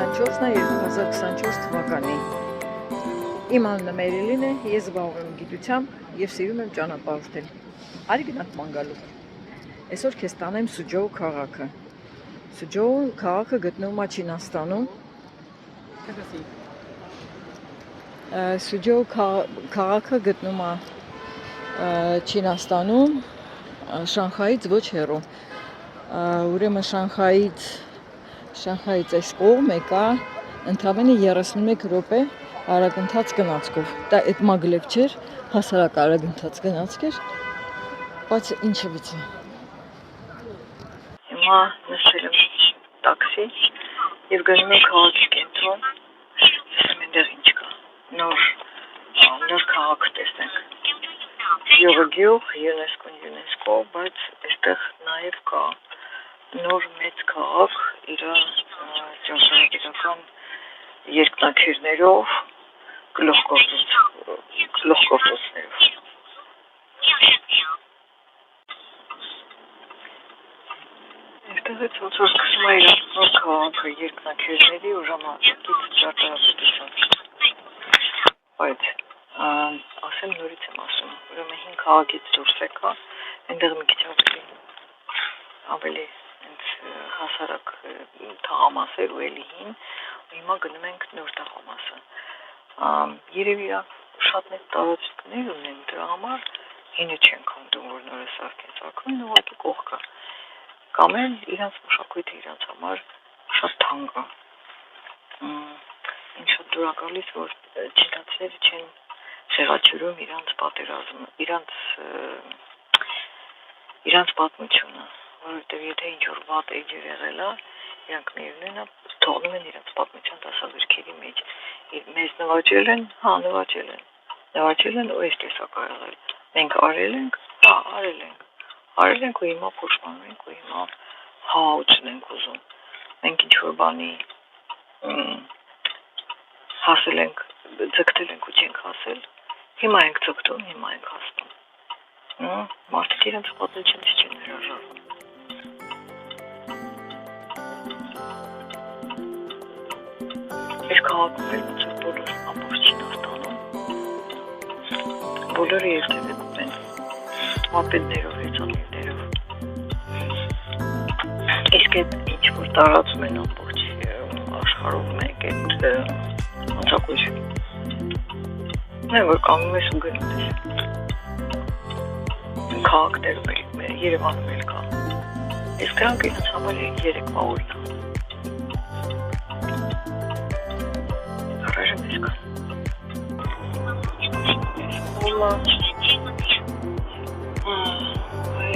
24-ն է 2024 թվականի։ Իմ անունը Մերիլին է, ես զբաղվում եմ գիտությամբ և սիրում եմ ճանապարհորդել։ Արի գնանք ման գալու։ Այսօր քեզ տանեմ Սուջոու քաղաքը։ Սուջոու քաղաքը գտնվում է Չինաստանում։ Սուջոու քաղաքը գտնվում է Չինաստանում, Շանխայից ոչ հեռու։ Ուրեմն Շանխայից այս կողմ եկա ընդամենը 31 րոպե արագընթաց գնացքով։ Դա այդ մագլեվ չէր, հասարակ արագընթաց գնացք էր, բայց ինչը վիճի։ Հիմա նստել եմ տաքսի և գնում եմ քաղաքի կենտրոն, տեսնեմ այնտեղ ինչ կա, նոր քաղաք տեսնենք։ Գյուղը գյուղ, ՅՈՒՆԵՍԿՕ, բայց այստեղ նաև կա նոր մեծ քաղաք իր ճարտարապետական երկնաքերներով, գլուխգործոցներով։ Այստեղից ոնց որ սկսում է իր նոր քաղաքը երկնաքերների ու ժամանակից ճարտարապետություն։ Բայց ասեմ նորից եմ ասում, ուրեմն հին քաղաքից դուրս եկա, այնտեղ մի քիչ ավելի հասարակ թաղամասեր ու էլի հին, ու հիմա գնում ենք նոր թաղամասը։ Երևի շատ մեծ տարածքներ ունեն, դրա համար հինը չեն քանդում, որ նորը սարքեն, սարքում են ուղղակի կողքը։ Կամ էլ իրանց մշակույթը իրանց համար շատ թանկ է։ Ինչ շատ դուր է գալիս, որ չինացիները չեն խեղաթյուրում իրանց պատերազմը, իրանց պատմությունը, որովհետև եթե ինչ-որ վատ էջ եղել է, իրանք միևնույն է թողնում են իրանց պատմության դասագրքերի մեջ։ Մեզ նվաճել են, նվաճել են ու այս տեսակ ա եղել։ Մենք արել ենք, արել ենք ու հիմա փոշմանում ենք ու հիմա հաուծն ենք ուզում։ Մենք ինչ-որ բանի հասել ենք, ձգտել ենք ու չենք հասել, հիմա ենք ձգտում, հիմա ենք հասնում։ Մարդիկ իրենց պատմությունից չեն հրաժարվում։ Այս քաղաքում էլ ոնց որ բոլոր ամբողջ Չինաստանում բոլորը երթևեկում են մոպեդներով, հեծանիվներով։ Իսկ այդ ինչ որ տարածում են ամբողջ աշխարհով մեկ այդ ոնց կոչվում։ Որ կանգնում ես ու գնում ես։ Քաղաքներում էլ Երևանում էլ կա։ Իսկ դրանք ինձ համար երեկվա օրն է։ Առայժմ ես կա։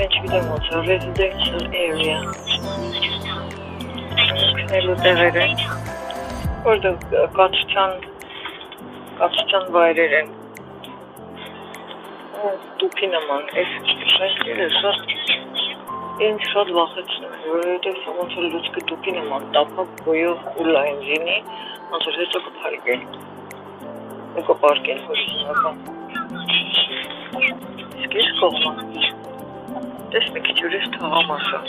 Ինչ գիտեմ ոնց է, residential area։ Քնելու տեղեր են, որտեղ կացության վայրեր են։ Տուփի նման, այս շենքերը ինձ շատ վախեցնում է, որովհետև ոնց որ լուցկը տուփի նման տափակ գոյող ու լայն լինի, ոնց որ հետո կփարվեն ու կպարկեն հորիզոնական։ Իսկ այս կողմը տես մի քիչ ուրիշ թաղամասը։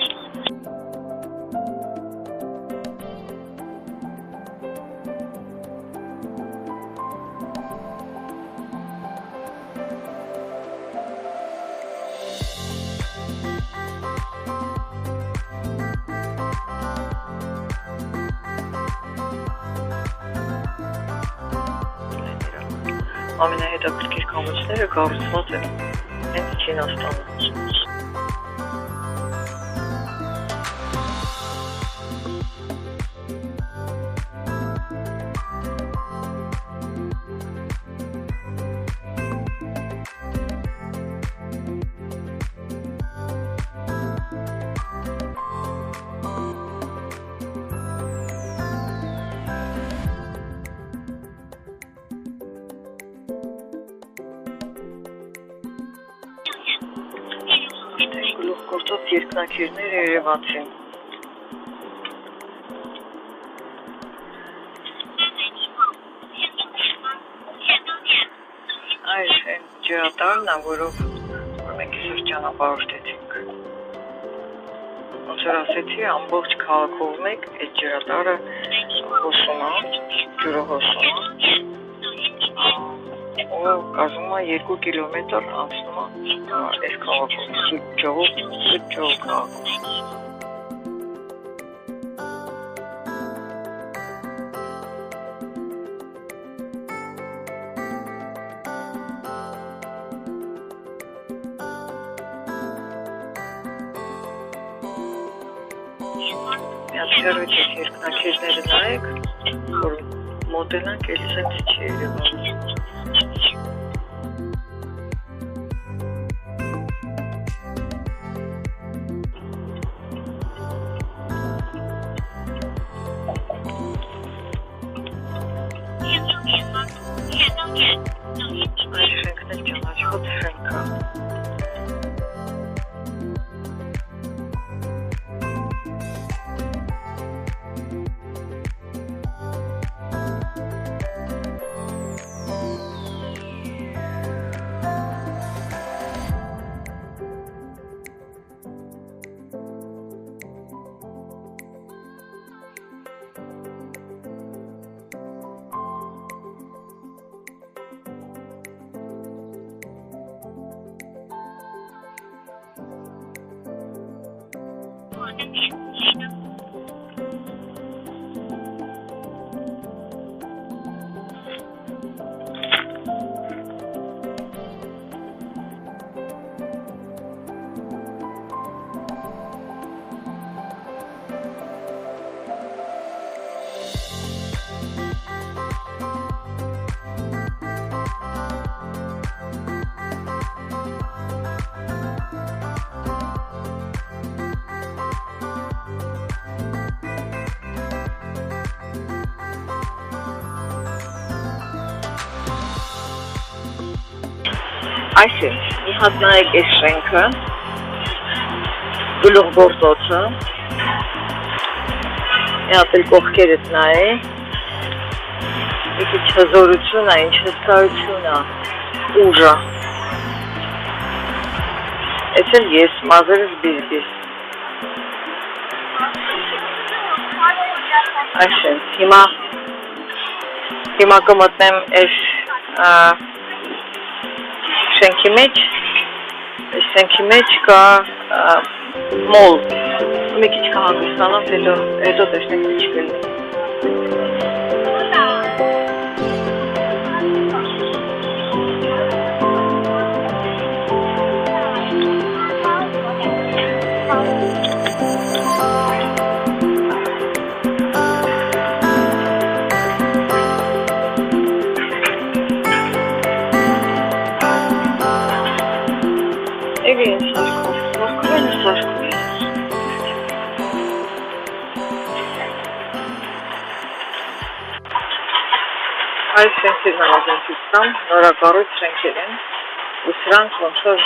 Ամենահետաքրքիր կամուրջները կառուցված են հենց Չինաստանում։ Գլուխգործոց երկնաքերները երևացին։ Այս են ջրատարն է, որով մենք այսօր ճանապարհորդեցինք։ Ոնց որ ասեցի, ամբողջ քաղաքով մեկ այդ ջրատարը հոսում է, ջուրը հոսում է, ու կազմում է 2 կիլոմետր անցնում է այս քաղաքում, Սուտ ջոհ քաղաքում։ Միացյալույթ երկնակիրները նայեք, որ մոդելանք էլի սենց չի երևան։ Այս շենքն էլ ճանաչված շենք է։ Այս է, մի հատ նայեք այս շենքը, գլուխգործոցը, մի հատ էլ կողքերդ նայեք, մի քիչ հզորություն է, ինչ հսկայություն է, ուժը, այս էլ ես, մազերս բիզբիզ, այս է, հիմա կմտնեմ այս շենքի մեջ կա մոլ, մի քիչ կհանգստանամ, հետո տեսնենք ինչ կլինի։ Այս շենքերն անազենցից կամ նորակառույց շենքեր են, ու սրանք ոնց որ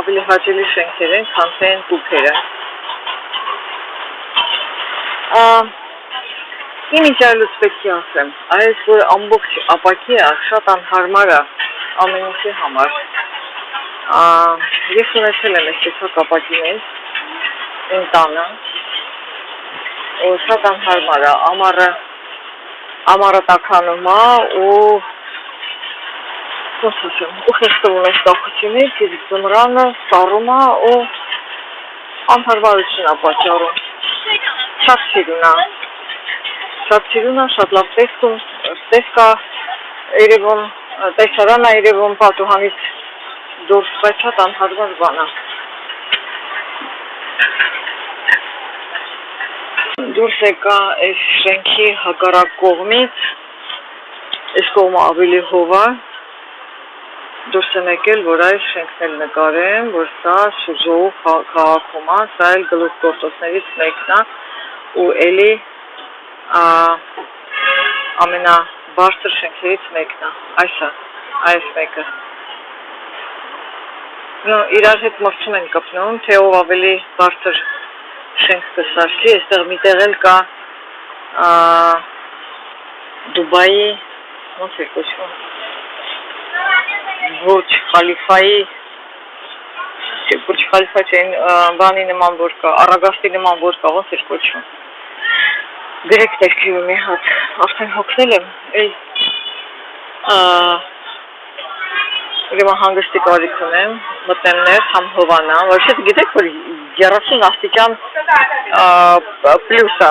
ավելի հաճելի շենքեր են, քան թե են տուփերը։ Իմ իջայլուց պետք է ասեմ, այս որ ամբողջ ապակի է, շատ անհարմար է ամեն ինչի համար։ Ես ունեցել եմ այս տեսակ ապակիներ իմ տանը, ու շատ անհարմար է, ամառը տաքանում է ու ոնց ասեմ, ու խեղդվում է տաքությունից, իսկ ձմռանը սառում է ու անհարմարություն է պատճառում։ Շատ սիրուն է, շատ լավ տեսք է երևում, տեսարան է երևում պատուհանից դուրս, բայց շատ անհարմար բան է։ Դուրս եկա այս շենքի հակառակ կողմից, այս կողմը ավելի հով է, դուրս եմ եկել, որ այս շենքն էլ նկարեմ, որ սա Շուրջոհ քաղաքում է, սա էլ գլուխգործոցներից մեկն է, ու էլի ամենաբարձր շենքերից մեկն է, այս մեկը։ Իրար հետ մրցում են կպնում, թե ով ավելի բարձր շենք կսարքի, այստեղ միտեղ էլ կա Դուբայի, ոնց է կոչվում, Բուրջ Խալիֆայի, բանի նման որ կա, առագաստի նման որ կա, ոնց էր կոչվում։ Գրեք ներքևի մի հատ, արդեն հոգնել եմ, ուրեմն հանգստի կարիք ունեմ, մտնեմ ներս, համ հովանամ, вообще գիտեք, որ 30 աստիճան պլյուս է,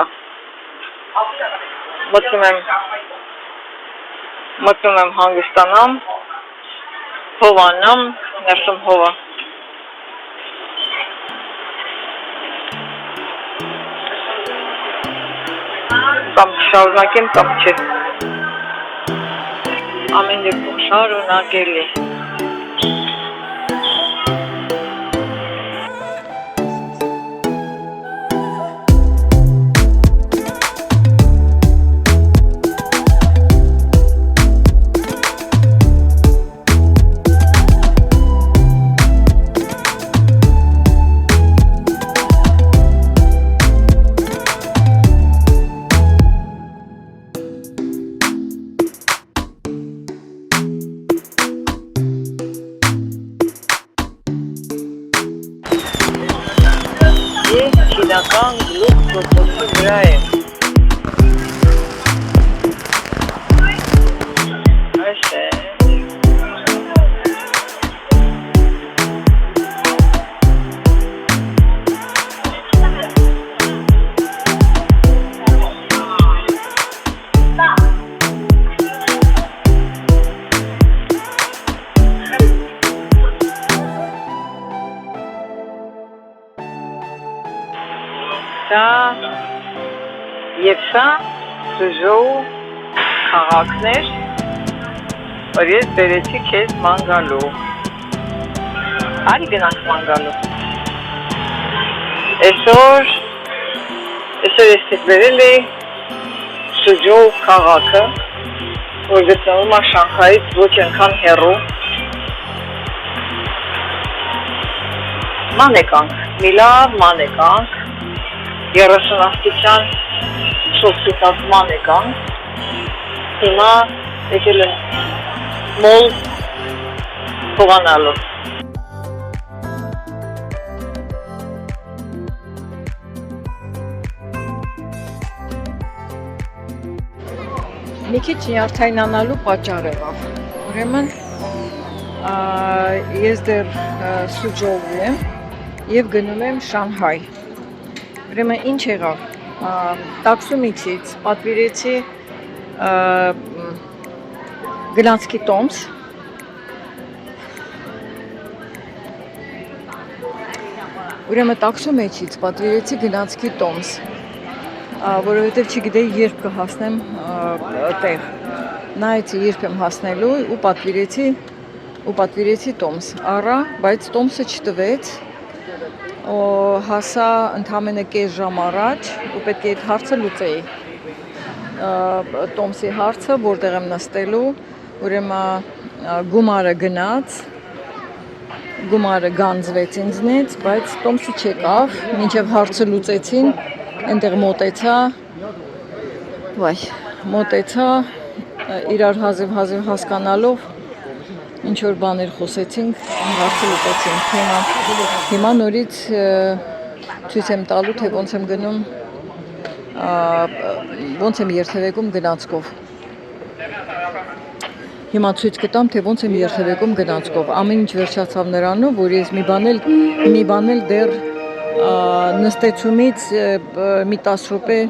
մտնում եմ հանգստանամ, հովանամ, ներսում հովա։ Կամ շարունակեմ, կամ չէ։ Ամեն դեպքում շարունակելի։ Չինական գլուխ պրոպոսի վրա եմ։ Այս է։ Եվ սա Սուժոու քաղաքն էր, որ ես բերեցի քեզ ման գալու։ Արի գնանք ման գալու։ Այսօր ես քեզ բերել էի Սուժոու քաղաքը, որ գտնվում է Շանհայից ոչ այնքան հեռու։ Ման եկանք, մի լավ ման եկանք, 30 աստիճան շոկտուտած ման եկանք, հիմա եկել եմ մոլ հովանալու։ Մի քիչ նյարդայնանալու պատճառ եղավ, ուրեմն ես դեռ Սուջոու եմ և գնում եմ Շանհայ։ Ուրեմն ինչ եղավ, տաքսումիցից պատվիրեցի գնացքի տոմս, ուրեմն տաքսումիցից պատվիրեցի գնացքի տոմս, որովհետև չգիտեի երբ կհասնեմ տեղ, նայեցի երբ եմ հասնելու ու պատվիրեցի տոմս, առա, բայց տոմսը չտվեց, հասա ընդամենը կես ժամ առաջ ու պետք է այդ հարցը լուծեի, տոմսի հարցը, որտեղ եմ նստելու, ուրեմն գումարը գնաց, գումարը գանձվեց ինձնից, բայց տոմսը չեկավ, մինչև հարցը լուծեցին, այնտեղ մոտեցա, իրար հազիվ հասկանալով, ինչ որ բաներ խոսեցինք, հարցը լուծեցինք, հիմա նորից ցույց եմ տալու, թե ոնց եմ գնում, ոնց եմ երթևեկում գնացքով։ Հիմա ցույց կտամ, թե ոնց եմ երթևեկում գնացքով։ Ամեն ինչ վերջացավ նրանով, որ ես մի բան էլ դեռ նստեցումից մի 10 րոպե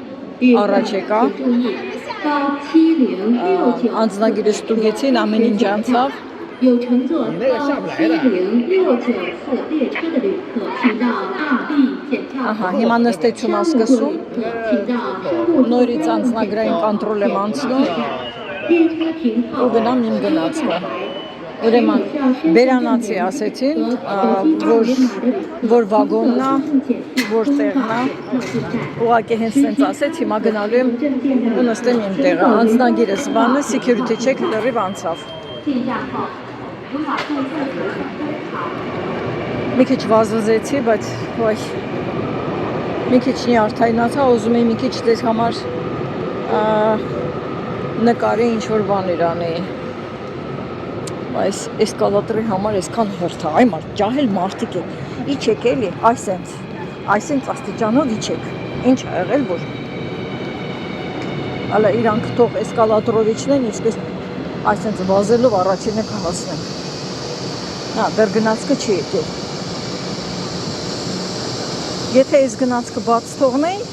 առաջ եկա։ Անձնագիրը ստուգեցին, ամեն ինչ անցավ։ Հիմա նստեցում ասկսում, նորից անձնագրային կոնտրոլ եմ անցնում ու գնամ իմ գնացքը։ Ուրեմն բերանացի ասեցին, որ վագոնն է, որ տեղն է, ուղղակի հենց սենց ասեց, հիմա գնալու եմ ու նստեմ իմ տեղը։ Անձնագիրս բանը security check լրիվ անցավ։ Մի քիչ վազվզեցի, բայց մի քիչ նյարդայնացա, ուզում էի մի քիչ դες համար նկարի ինչ-որ բաներ անեի։ Այս էսկալատորի համար այսքան հերթ է, այ մարդ, ջահել մարդիկ է, իչեք էլի, այսենց աստիճանով իչեք, ինչ ա եղել, որ Հələ իրանք թող էսկալատորով իջնեն, իսկս այսպես վազելով առաջինը կհասնեն։ Հա, դեռ գնացքը չի եկել։ Եթե այս գնացքը բաց թողնեին,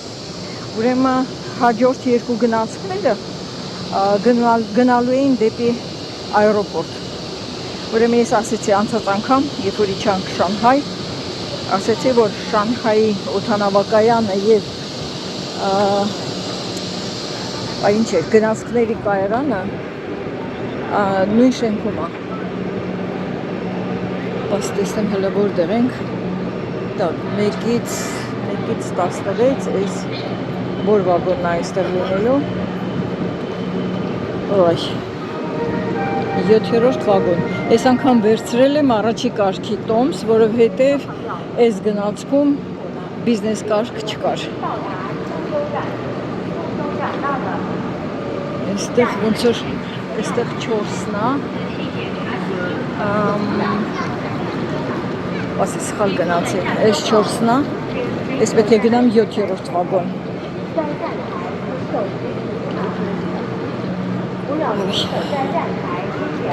ուրեմն հաջորդ երկու գնացքները գնալու էին դեպի այերոպորտ։ Ուրեմն ես ասեցի անցած անգամ, երբ որ իջանք Շանհայ, ասեցի, որ Շանհայի օդանավակայանը եւ ինչ է, գնացքների կայարանը նույն շենքում է։ Բայց տեսնեմ հələ որտեղ ենք։ Так, 1-ից 16 այս որ վագոնն է այստեղ լինելու։ Ոյ 7-րդ վագոն։ Այս անգամ վերցրել եմ առաջի կարգի տոմս, որովհետև այս գնացքում բիզնես կարգ չկար։ Այստեղ ոնց որ այստեղ 4-ն է։ Ասի սխալ գնացի։ Այս 4-ն է։ Ես պետք է գնամ 7-րդ վագոն։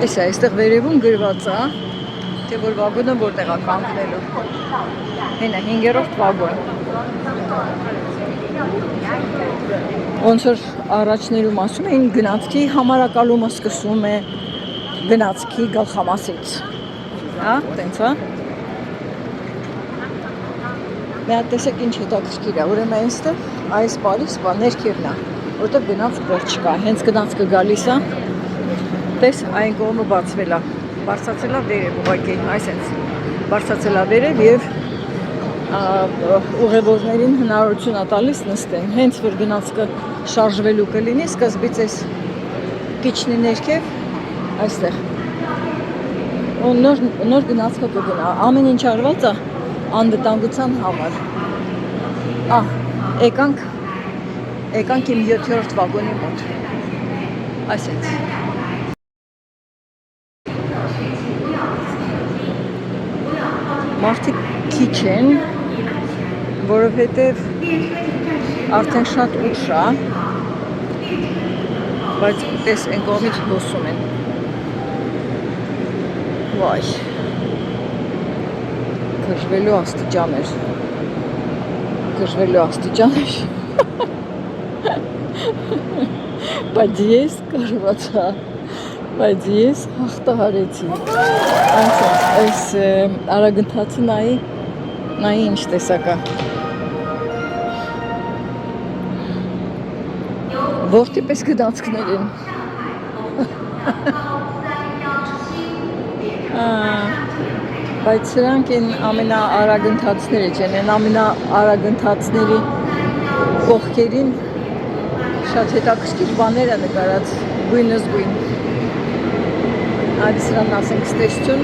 Այս այստեղ վերևում գրված է, թե որ վագոնը որտեղ է կանգնելու։ Հենա 5-րդ վագոն։ Ոնց որ առաջներում ասում էին, գնացքի համարակալումը սկսում է գնացքի գլխամասից։ Հա, տենց է։ Մի հատ տեսեք ինչ հետաքրքիր է, ուրեմն այստեղ այս բարի սպա ներքևն է, որտեղ գնացք դեռ չկա, հենց գնացքը գալիս է։ Տես այն կողմը բացվել է, բարձրացել է վերև ուղղակի, այսպես բարձրացել է վերև եւ ուղևորներին հնարավորություն է տալիս նստեն, հենց որ գնացքը շարժվելու կլինի, սկզբից էս կիչնի ներքև այստեղ։ Ու նոր գնացքը կգնա, ամեն ինչ արված է անվտանգության համար։ Եկանք իմ 7-րդ վագոնի մոտ, այսպես։ Մարդիկ քիչ են, որովհետև արդեն շատ ուշ է, բայց տես այն կողմից հոսում են։ Վայ, գժվելու աստիճան էր, բայց ես կարողացա, բայց ես հաղթահարեցի։ Այս արագընթացը նայի ինչ տեսակ է։ Որտի պես գնացքներ են։ Բայց սրանք են ամենաարագընթացները չեն, են ամենաարագընթացների կողքերին շատ հետաքրքիր բաներ է նկարած, գույնզգույն։ Այդ սրան ասենք ստեսություն։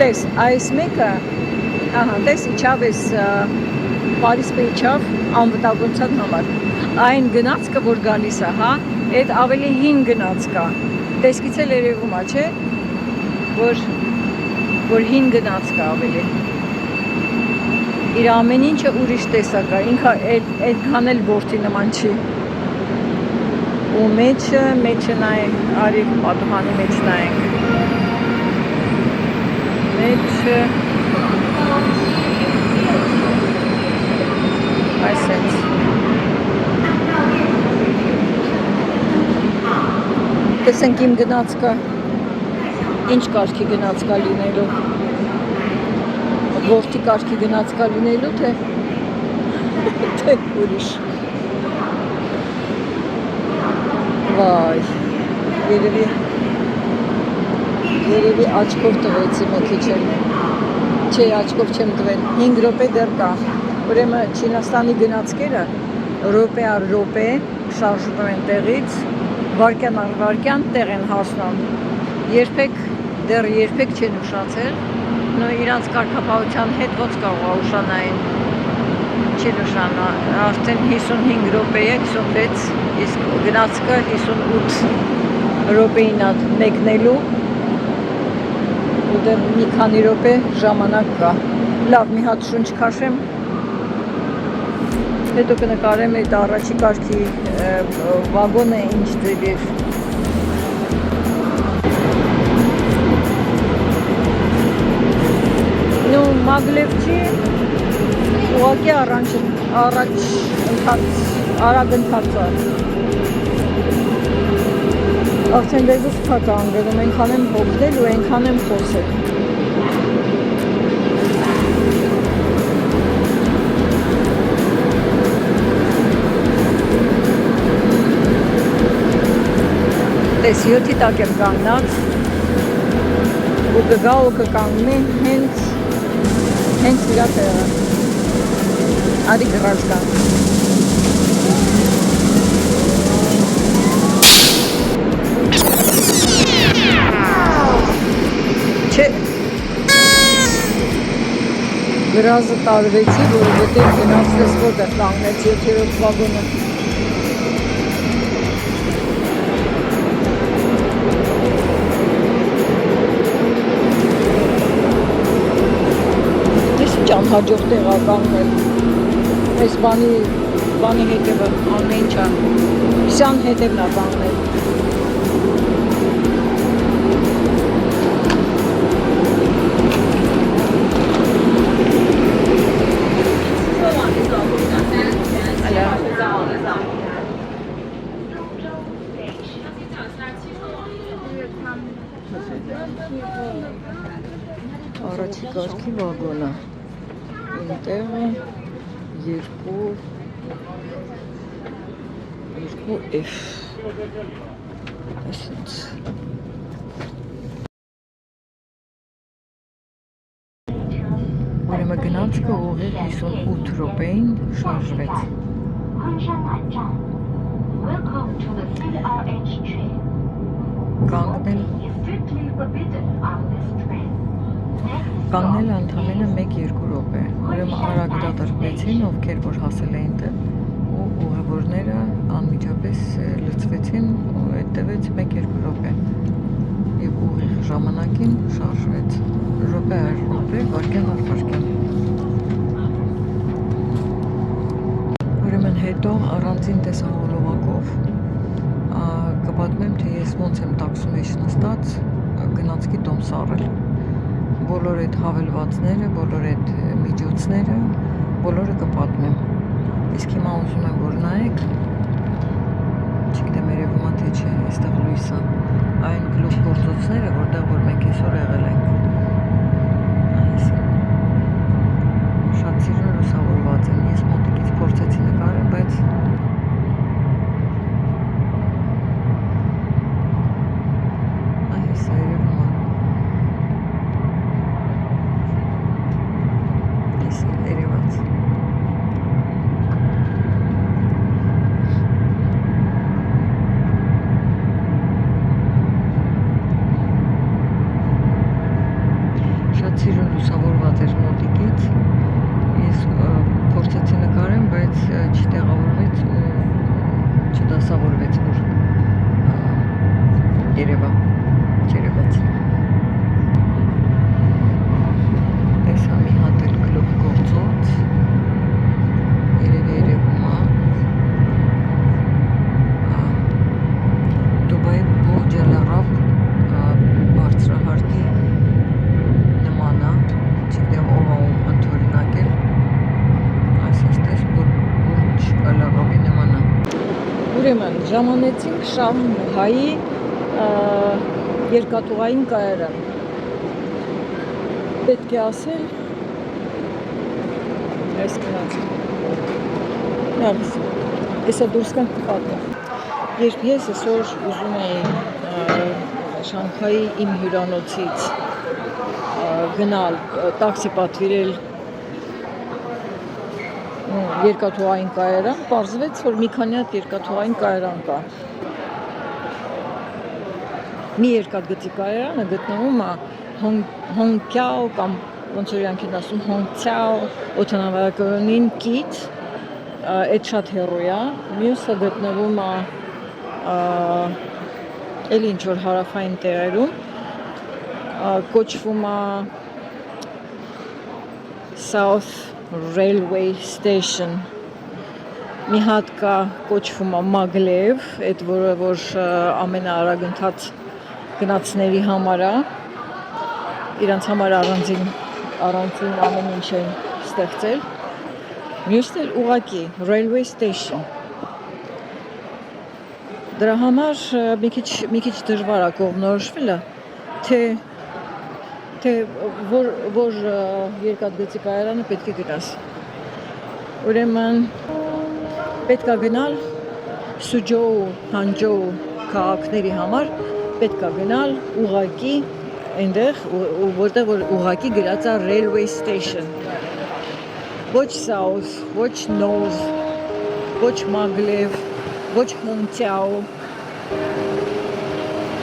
Տես, այս մեկը, տես իչավ ես Պարիս պեիչավ անվտանգության համար։ Այն գնացքը, որ գալիս է, հա, այդ ավելի հին գնացք է։ Տեսքից էլ երևում է, չէ, որ հին գնացք է ավելի։ Իր ամեն ինչը ուրիշ տեսակ է, ինքը այդքան էլ որդի նման չի։ Ու մեջը նայենք, արի պատուհանի մեջ նայենք։ Մեջը այսպես։ Տեսենք իմ գնացքը, ինչ կարգի գնացքա լինելու։ Որդի կարգի գնացքա լինելու, թե ուրիշ։ Վայ, երևի աչքով տվեցի մի քիչ էլ, չէ, աչքով չեմ տվել, 5 րոպե դեռ կա, ուրեմն Չինաստանի գնացքերը րոպե առ րոպե շարժվում են տեղից, վարկյան առ վարկյան տեղ են հասնում, դեռ երբեք չեն ուշացել, իրանց կարգապահության հետ ոնց կարող է ուշանային, չի նշանա, արդեն 55 րոպե է, 56, իսկ գնացքը 58 րոպեին է մեկնելու, ուտեմ մի քանի րոպե ժամանակ կա։ Լավ, մի հատ շունչ քաշեմ։ Հետո կնկարեմ այդ առաջի կարգի վագոնը ինչ ձև էր։ Ну, Մագլև չի, ուղղակի արագ ընթացա։ Արդեն դեպուս փակ անգրում, ենքան եմ հոգնել ու ենքան եմ խոսել։ Տես 7-ի տակ եմ կանգնած ու կգա ու կկանգնի հենց իրա տեղը։ Արի գրած կա։ Չէ։ Գրազը տարվեցի, որովհետև գնացրես որտեղ կանգնեց 7-րդ վագոնը։ Հաջող տեղա կանգնել, այս բանի հետևը, ամեն ինչա, սյան հետևն ա կանգնել։ Առաջի կարգի վագոնը։ Տեղը 2F այսինչ ուրեմն գնացքը ուղիղ 58 րոպեին շարժվեց կանգնել ընդամենը 1-2 րոպե ուրեմն արագ դատարկվեցին ովքեր որ հասել էին տեղ ու ուղևորները անմիջապես լցվեցին ու հետևեց 1-2 րոպե և ուղիղ ժամանակին շարժվեց րոպե առ րոպե վայրկյան առ վայրկյան ուրեմն հետո առանձին տեսահոլովակով կպատմեմ թե ես ոնց եմ տաքսու մեջ նստած գնացքի տոմս առել բոլոր այդ հավելվածները, բոլոր այդ միջոցները, բոլորը կպատմեմ։ Իսկ հիմա ուզում եմ, որ նայեք, չգիտեմ երևում է թե չէ, այստեղ լույս է, այն գլուխ գործոցները, որտեղ որ մենք այսօր եղել ենք։ Շատ սիրուն լուսավորված են, ես մոտիկից փորձեցի նկարել, բայց ժամանեցինք Շահմուհայի երկաթուղային կայարան։ Պետք է ասել, այս գնացին։ Եսա դուրս կան կպատեմ։ Երբ ես այսօր ուզում էի Շանհայի իմ հյուրանոցից գնալ, տաքսի պատվիրել երկաթուղային կայարան, պարզվեց, որ մի քանի հատ երկաթուղային կայարան կա։ Մի երկաթգծի կայարանը գտնվում է Հոնգքյաո կամ ոնց որ իրանք են ասում Հոնգցյաո օդանավակայանին կից, այդ շատ հեռու է, մյուսը գտնվում է էլ ինչ որ հարավային տեղերում, կոչվում է South Railway Station մի հատ կա կոչվում է Maglev այդ որը որ ամենաարագընթաց գնացների համար է իրանց համար առանձին ամեն ինչ են ստեղծել մյուսն էլ ուղղակի Railway Station դրա համար մի քիչ դժվար է կողմնորոշվելը թե որ երկաթգծի կայարանը պետք է գնաս ուրեմն պետք է գնալ Սուջոու, Հանջոու քաղաքների համար պետք է գնալ ուղղակի այնտեղ որտեղ որ ուղղակի գրած է Railway Station ոչ South, ոչ North, ոչ Maglev, ոչ Hongqiao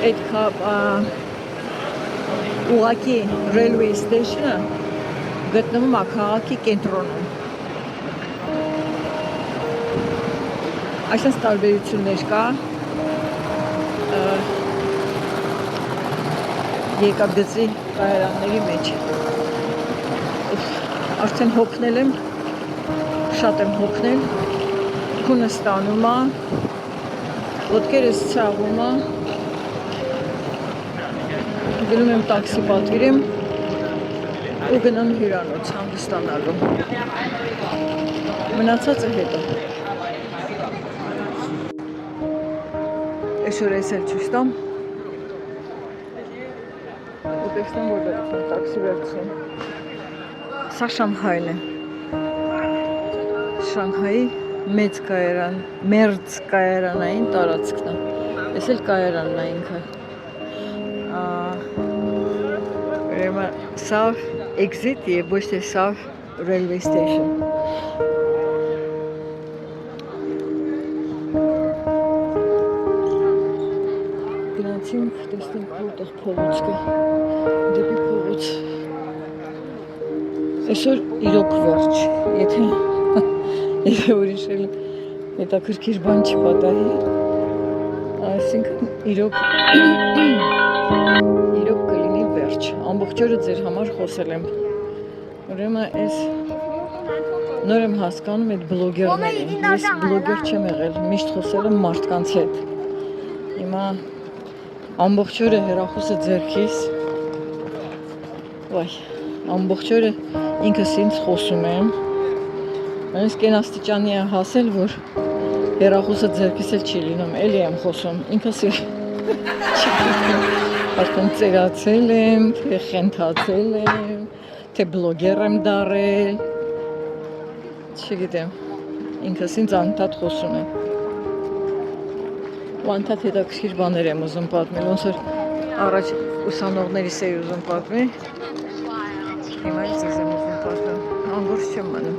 այդ ուղղակի Railway Station-ը գտնվում է քաղաքի կենտրոնում այսպես տարբերություններ կա երկաթգծի կայարանների մեջ արդեն հոգնել եմ շատ եմ հոգնել քունը ստանում է ոտքերս ցավում է գնում եմ տաքսի պատվիրեմ ու գնամ հյուրանոց հանգստանալու մնացածը հետո այսօր ես էլ ցույց տամ ու տեսնեմ որտեղ եմ տաքսի վերցրել սա Շանհայն է Շանհայի մեծ կայարան մերձ կայարանային տարածքն է այս էլ կայարանն է ինքը South Exit եւ ոչ թե South Railway Station գնացինք տեսնենք որտեղ փողոց կա դեպի փողոց այսօր իրոք վերջ եթե ուրիշ էլ հետաքրքիր բան չպատահի այսինքն իրոք կլինի վերջ ամբողջ օրը ձեր համար խոսել եմ ուրեմն այս նոր եմ հասկանում այդ բլոգերներին ես բլոգեր չեմ եղել միշտ խոսել եմ մարդկանց հետ հիմա ամբողջ օրը հեռախոսը ձեռքիս վայ ամբողջ օրը ինքս ինձ խոսում եմ այս կենաստիճանի է հասել որ հեռախոսը ձեռքիս էլ չի լինում էլի եմ խոսում ինքս արդեն ծերացել եմ, թե խենթացել եմ, թե բլոգեր եմ դարել, չգիտեմ, ինքս ինձ անընդհատ խոսում եմ, ու անընդհատ հետաքրքիր բաներ եմ ուզում պատմել, ոնց որ առաջ ուսանողներիս էի ուզում պատմել, հիմա էլ ձեզ եմ ուզում պատմել, անգործ չեմ մնում,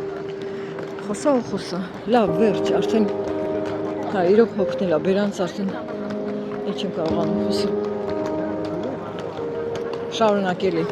խոսա, լավ, վերջ, արդեն, հա, իրոք հոգնել է, բերանց արդեն, էլ չեմ կարողանում խոսել, շարունակելի